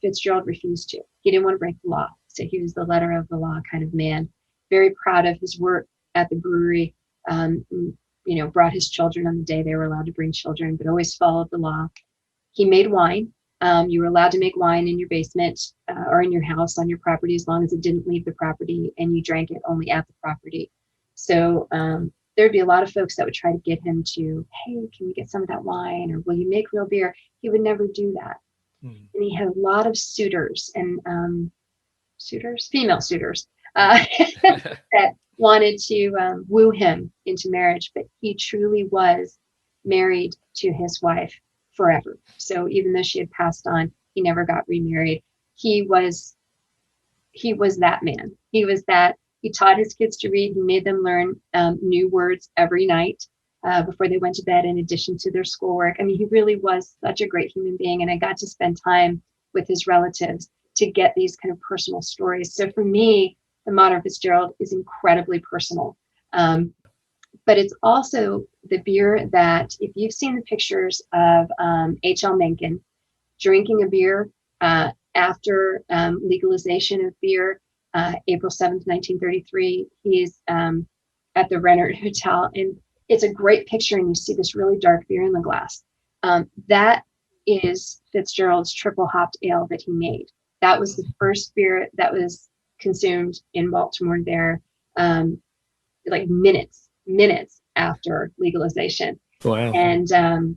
Fitzgerald refused to. He didn't want to break the law. So he was the letter of the law kind of man. Very proud of his work at the brewery. Brought his children on the day they were allowed to bring children, but always followed the law. He made wine. You were allowed to make wine in your basement or in your house on your property as long as it didn't leave the property, and you drank it only at the property. So there'd be a lot of folks that would try to get him to, hey, can we get some of that wine? Or will you make real beer? He would never do that. And he had a lot of suitors and female suitors that wanted to woo him into marriage, but he truly was married to his wife forever. So even though she had passed on, he never got remarried. He was that man. He taught his kids to read. He made them learn new words every night before they went to bed, in addition to their schoolwork. I mean, he really was such a great human being. And I got to spend time with his relatives to get these kind of personal stories. So for me, the modern Fitzgerald is incredibly personal. But it's also the beer that, if you've seen the pictures of H.L. Mencken drinking a beer after legalization of beer, April 7th, 1933, he's at the Renard Hotel, and it's a great picture, and you see this really dark beer in the glass. That is Fitzgerald's triple hopped ale that he made. That was the first beer that was consumed in Baltimore there, like minutes after legalization. Wow. And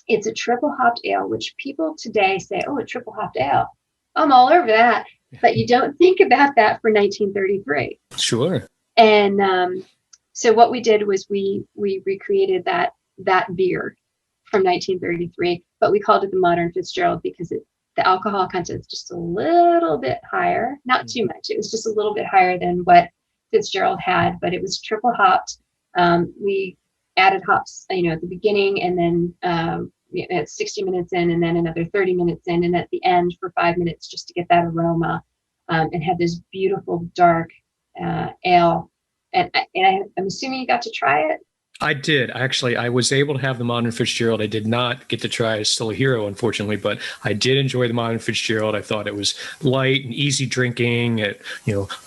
it's a triple hopped ale, which people today say, oh, a triple hopped ale, I'm all over that. But you don't think about that for 1933. Sure. And so what we did was we recreated that beer from 1933, but we called it the modern Fitzgerald because the alcohol content is just a little bit higher, not too much. It was just a little bit higher than what Fitzgerald had, but it was triple hopped. We added hops, at the beginning, and then at 60 minutes in, and then another 30 minutes in, and at the end for 5 minutes, just to get that aroma, and have this beautiful dark ale. And I'm assuming you got to try it. I did. Actually, I was able to have the modern Fitzgerald. I did not get to try Still a Hero, unfortunately, but I did enjoy the modern Fitzgerald. I thought it was light and easy drinking. It,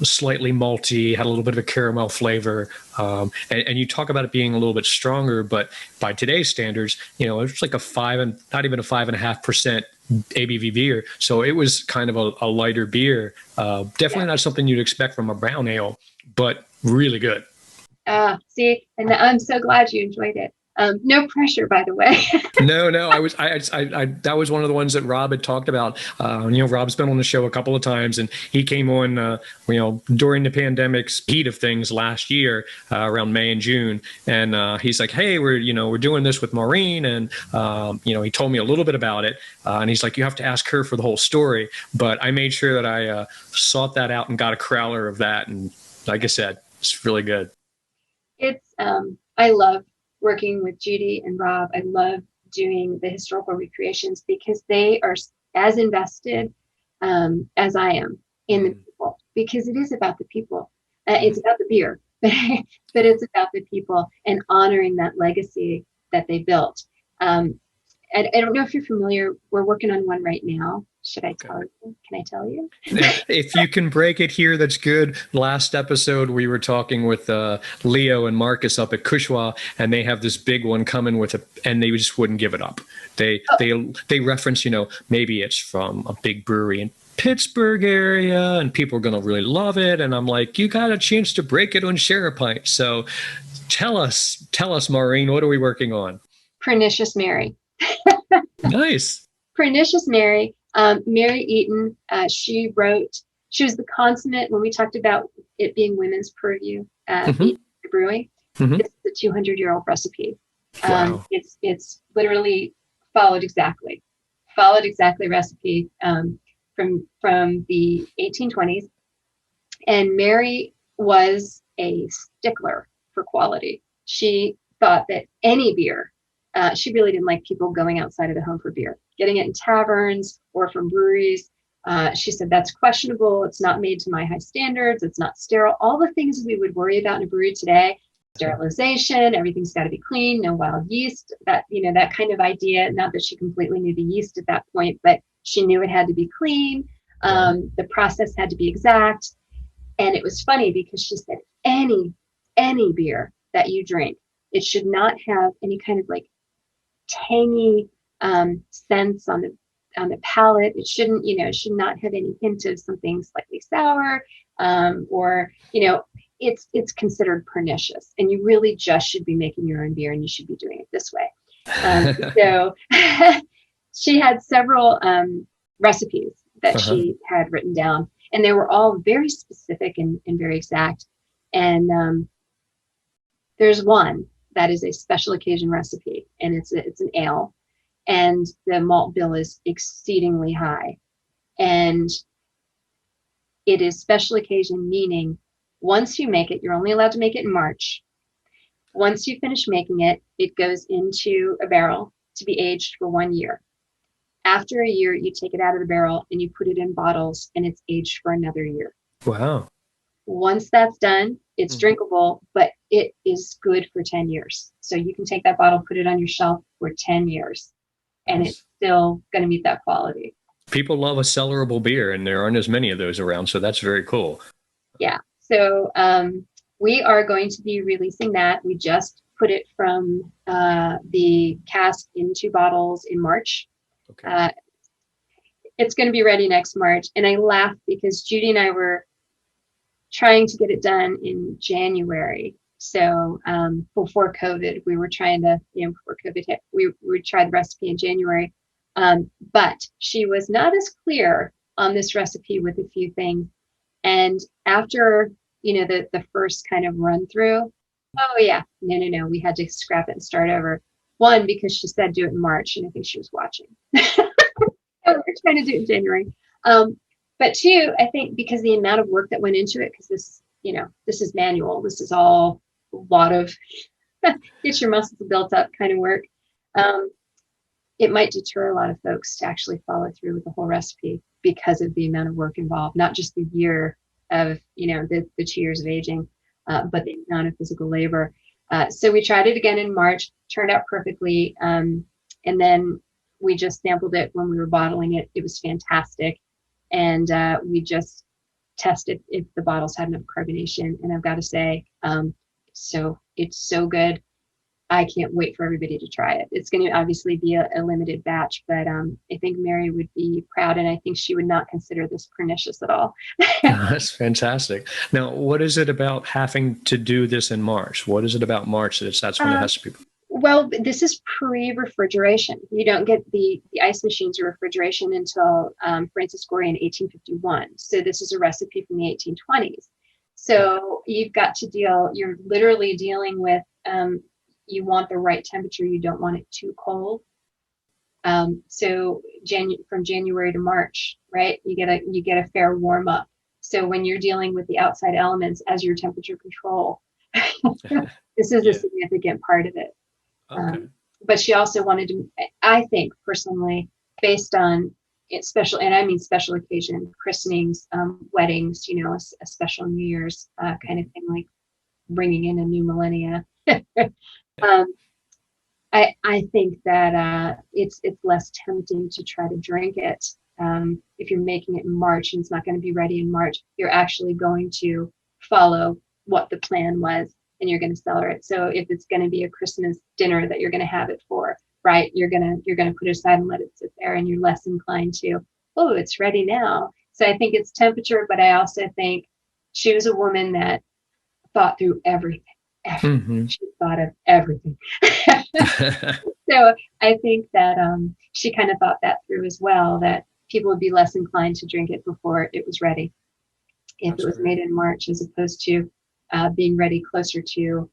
slightly malty, had a little bit of a caramel flavor. And you talk about it being a little bit stronger, but by today's standards, it's like not even a 5.5% ABV beer. So it was kind of a lighter beer. Definitely not something you'd expect from a brown ale, but really good. See, and I'm so glad you enjoyed it. No pressure, by the way. No, that was one of the ones that Rob had talked about. Rob's been on the show a couple of times, and he came on, during the pandemic's heat of things last year, around May and June. And he's like, hey, we're doing this with Maureen. And, he told me a little bit about it. And he's like, you have to ask her for the whole story. But I made sure that I sought that out and got a crowler of that. And like I said, it's really good. It's, I love working with Judy and Rob. I love doing the historical recreations because they are as invested as I am in the people, because it is about the people. It's about the beer, but it's about the people and honoring that legacy that they built. I don't know if you're familiar. We're working on one right now. Should I tell you? Can I tell you? If you can break it here, that's good. Last episode, we were talking with Leo and Marcus up at Cushwa, and they have this big one coming and they just wouldn't give it up. They reference, maybe it's from a big brewery in Pittsburgh area and people are going to really love it. And I'm like, you got a chance to break it on Share a Pint. So tell us, Maureen, what are we working on? Pernicious Mary. Nice. Pernicious Mary. Mary Eaton, she was the consummate when we talked about it being women's purview, brewing. Mm-hmm. It's the 200-year-old recipe. Wow. It's literally followed exactly recipe from the 1820s. And Mary was a stickler for quality. She thought that any beer, she really didn't like people going outside of the home for beer, getting it in taverns or from breweries. She said, that's questionable. It's not made to my high standards. It's not sterile. All the things we would worry about in a brewery today, sterilization, everything's got to be clean, no wild yeast, that kind of idea. Not that she completely knew the yeast at that point, but she knew it had to be clean. The process had to be exact. And it was funny because she said, any beer that you drink, it should not have any kind of like tangy sense on the palate. It shouldn't, it should not have any hint of something slightly sour, or, it's considered pernicious, and you really just should be making your own beer and you should be doing it this way. So she had several recipes that she had written down, and they were all very specific and very exact. And there's one that is a special occasion recipe, and it's an ale, and the malt bill is exceedingly high. And it is special occasion, meaning once you make it, you're only allowed to make it in March. Once you finish making it, it goes into a barrel to be aged for 1 year. After a year, you take it out of the barrel and you put it in bottles, and it's aged for another year. Wow. Once that's done, it's drinkable, but it is good for 10 years. So you can take that bottle, put it on your shelf for 10 years, and it's still going to meet that quality. People love a cellarable beer, and there aren't as many of those around, so that's very cool. Yeah. So we are going to be releasing that. We just put it from the cask into bottles in March. Okay. It's going to be ready next March. And I laugh because Judy and I were trying to get it done in January. So before COVID, we were trying to, before COVID hit, we tried the recipe in January. But she was not as clear on this recipe with a few things. And after, the first kind of run through, oh yeah, no, we had to scrap it and start over. One, because she said do it in March, and I think she was watching. So we're trying to do it in January. But two, I think because the amount of work that went into it, because this is manual. This is all a lot of get your muscles built up kind of work. It might deter a lot of folks to actually follow through with the whole recipe because of the amount of work involved, not just the year of, the 2 years of aging, but the amount of physical labor. So we tried it again in March, turned out perfectly. And then we just sampled it when we were bottling it. It was fantastic. And we just tested if the bottles had enough carbonation. And I've got to say, so it's so good. I can't wait for everybody to try it. It's going to obviously be a limited batch, but I think Mary would be proud, and I think she would not consider this pernicious at all. That's fantastic. Now, what is it about having to do this in March? What is it about March that's when it has to be? Well, this is pre-refrigeration. You don't get the ice machines or refrigeration until Francis Gorey in 1851. So this is a recipe from the 1820s. So you've got to you're literally dealing with, you want the right temperature. You don't want it too cold. So from January to March, right? You get a fair warm up. So when you're dealing with the outside elements as your temperature control, this is a significant part of it. Okay. But she also wanted to, I think personally, based on special occasion, christenings, weddings, a special New Year's kind of thing, like bringing in a new millennia. I think that it's less tempting to try to drink it. If you're making it in March and it's not going to be ready in March, you're actually going to follow what the plan was, and you're going to cellar it. So if it's going to be a Christmas dinner that you're going to have it for, right, you're gonna put it aside and let it sit there, and you're less inclined to, oh, it's ready now. So I think it's temperature, but I also think she was a woman that thought through everything. Mm-hmm. She thought of everything. So I think that she kind of thought that through as well, that people would be less inclined to drink it before it was ready, if That's it was great. made in March, as opposed to being ready closer to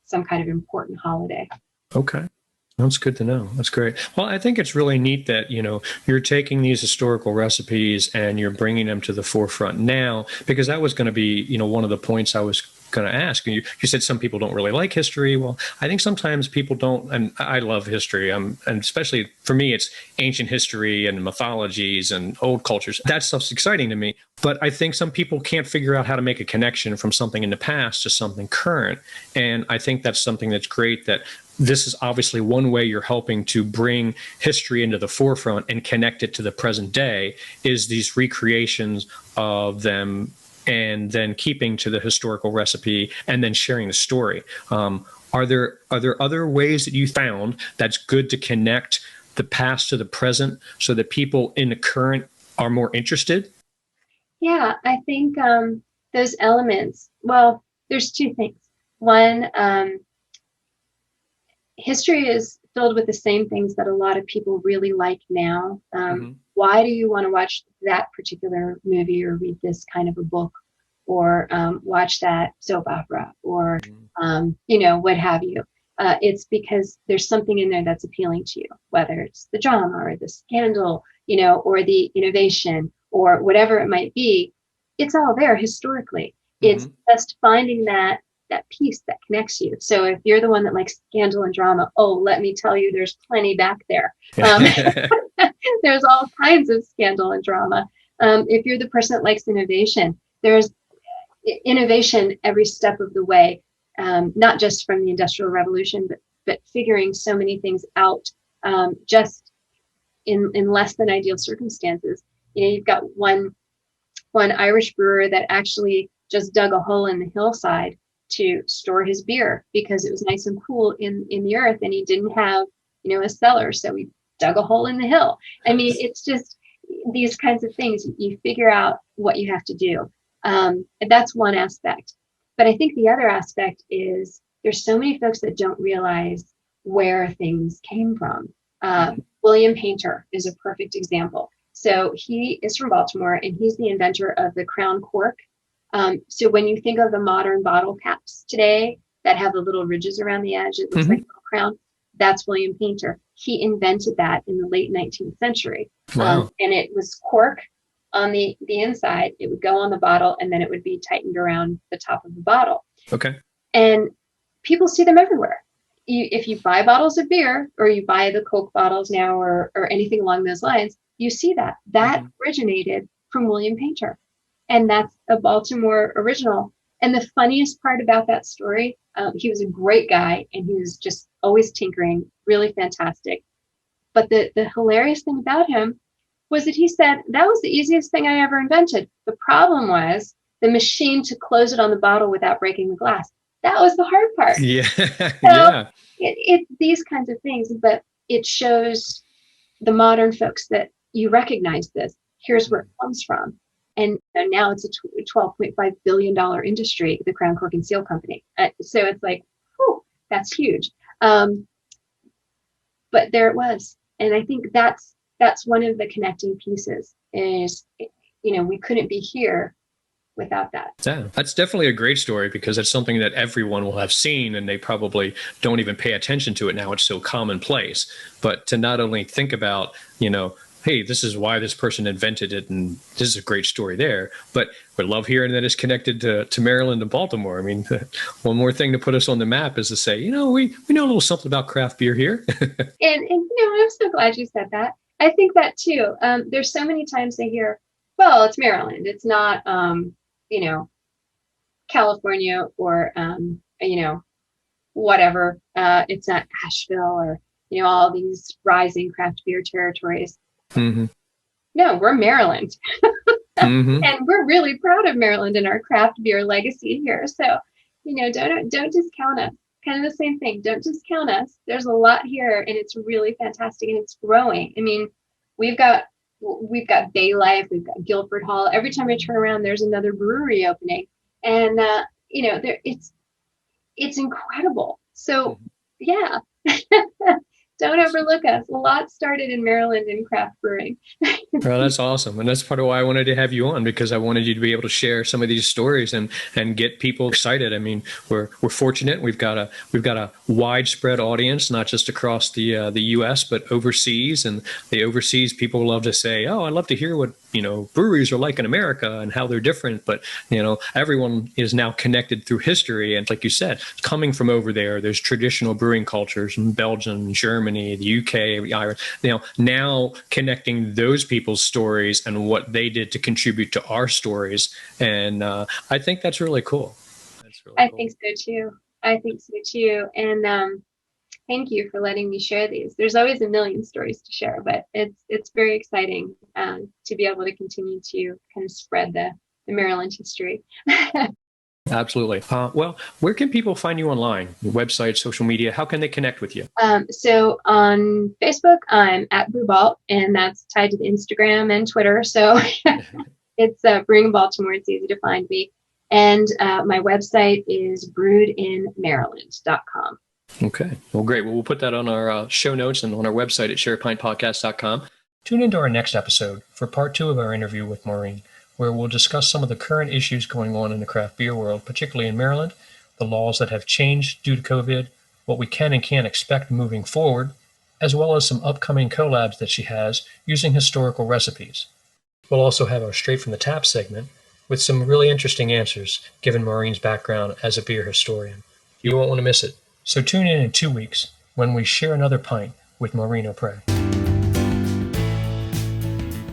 some kind of important holiday. Okay. That's good to know. That's great. Well, I think it's really neat that, you're taking these historical recipes and you're bringing them to the forefront now, because that was going to be, one of the points I was going to ask. You said some people don't really like history. Well, I think sometimes people don't, and I love history. And especially for me, it's ancient history and mythologies and old cultures. That stuff's exciting to me. But I think some people can't figure out how to make a connection from something in the past to something current. And I think that's something that's great, that this is obviously one way you're helping to bring history into the forefront and connect it to the present day, is these recreations of them, and then keeping to the historical recipe and then sharing the story. Are there other ways that you found that's good to connect the past to the present so that people in the current are more interested? Yeah, I think those elements, well, there's two things. One, history is filled with the same things that a lot of people really like now. Why do you want to watch that particular movie or read this kind of a book, or watch that soap opera, or what have you? It's because there's something in there that's appealing to you, whether it's the drama or the scandal, or the innovation or whatever it might be. It's all there historically. It's just finding that piece that connects you. So if you're the one that likes scandal and drama, oh, let me tell you, there's plenty back there. There's all kinds of scandal and drama. If you're the person that likes innovation, there's innovation every step of the way, not just from the Industrial Revolution, but figuring so many things out just in less than ideal circumstances. You've got one Irish brewer that actually just dug a hole in the hillside to store his beer because it was nice and cool in the earth, and he didn't have a cellar, so he dug a hole in the hill. I mean, it's just these kinds of things. You figure out what you have to do, and that's one aspect. But I think the other aspect is there's so many folks that don't realize where things came from. William Painter is a perfect example. So he is from Baltimore, and he's the inventor of the crown cork. So when you think of the modern bottle caps today that have the little ridges around the edge, it looks like a little crown. That's William Painter. He invented that in the late 19th century. Wow. And it was cork on the inside. It would go on the bottle, and then it would be tightened around the top of the bottle. Okay. And people see them everywhere. If you buy bottles of beer, or you buy the Coke bottles now, or anything along those lines, you see that. That originated from William Painter. And that's a Baltimore original. And the funniest part about that story, he was a great guy, and he was just always tinkering, really fantastic. But the hilarious thing about him was that he said, that was the easiest thing I ever invented. The problem was the machine to close it on the bottle without breaking the glass. That was the hard part. Yeah. So Yeah. It's these kinds of things, but it shows the modern folks that you recognize this. Here's where it comes from. And now it's a $12.5 billion industry, the Crown Cork and Seal Company. So it's like, whew, that's huge. But there it was. And I think that's one of the connecting pieces is, we couldn't be here without that. Yeah, that's definitely a great story, because it's something that everyone will have seen, and they probably don't even pay attention to it now. It's so commonplace. But to not only think about, hey, this is why this person invented it, and this is a great story there, but we love hearing that it's connected to Maryland and Baltimore. I mean, one more thing to put us on the map is to say, we know a little something about craft beer here. and I'm so glad you said that. I think that too. There's so many times I hear, well, it's Maryland. It's not, California or, whatever. It's not Asheville or, all these rising craft beer territories. Mm-hmm. No, we're Maryland. Mm-hmm. And we're really proud of Maryland and our craft beer legacy here. So, don't discount us. kind of the same thing. Don't discount us. There's a lot here, and it's really fantastic, and it's growing. I mean, we've got Bay Life, we've got Guilford Hall. Every time I turn around, there's another brewery opening, and it's incredible. So yeah. Don't overlook us. A lot started in Maryland in craft brewing. Well, that's awesome. And that's part of why I wanted to have you on, because I wanted you to be able to share some of these stories and get people excited. I mean, we're fortunate. We've got a widespread audience, not just across the US, but overseas. And the overseas people love to say, oh, I'd love to hear what, breweries are like in America and how they're different. But, everyone is now connected through history. And like you said, coming from over there, there's traditional brewing cultures in Belgium, Germany, the UK, Ireland, now connecting those people's stories and what they did to contribute to our stories. And I think that's really cool. I think so too. And thank you for letting me share these. There's always a million stories to share, but it's very exciting to be able to continue to kind of spread the Maryland history. Absolutely. Well, where can people find you online? Your website, social media? How can they connect with you? So on Facebook, I'm at Brewbalt, and that's tied to Instagram and Twitter. So it's Brewing Baltimore. It's easy to find me. And my website is brewedinmaryland.com. Okay. Well, great. Well, we'll put that on our show notes and on our website at sharepintpodcast.com. Tune into our next episode for part 2 of our interview with Maureen, where we'll discuss some of the current issues going on in the craft beer world, particularly in Maryland, the laws that have changed due to COVID, what we can and can't expect moving forward, as well as some upcoming collabs that she has using historical recipes. We'll also have our Straight from the Tap segment with some really interesting answers, given Maureen's background as a beer historian. You won't want to miss it. So tune in 2 weeks when we share another pint with Maureen O'Prey.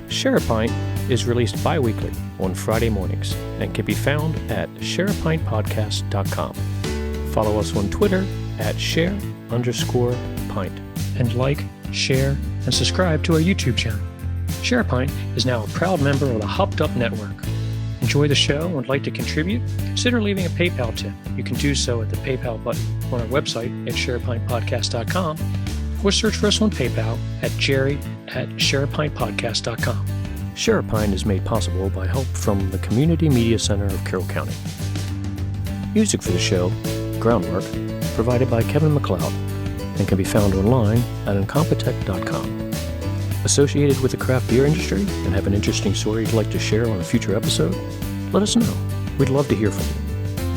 Share a Pint is released bi-weekly on Friday mornings and can be found at sharepintpodcast.com. Follow us on Twitter at share_pint. And like, share, and subscribe to our YouTube channel. Share a Pint is now a proud member of the Hopped Up Network. Enjoy the show and would like to contribute? Consider leaving a PayPal tip. You can do so at the PayPal button on our website at sharepintpodcast.com, or search for us on PayPal at jerry@sharepintpodcast.com. Share a Pint is made possible by help from the Community Media Center of Carroll County. Music for the show, Groundwork, provided by Kevin MacLeod, and can be found online at incompetech.com. Associated with the craft beer industry and have an interesting story you'd like to share on a future episode? Let us know. We'd love to hear from you.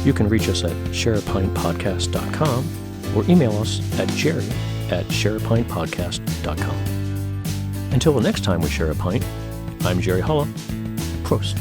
You can reach us at sharepintpodcast.com or email us at jerry@sharepintpodcast.com. Until the next time we share a pint, I'm Jerry Hulla. Prost.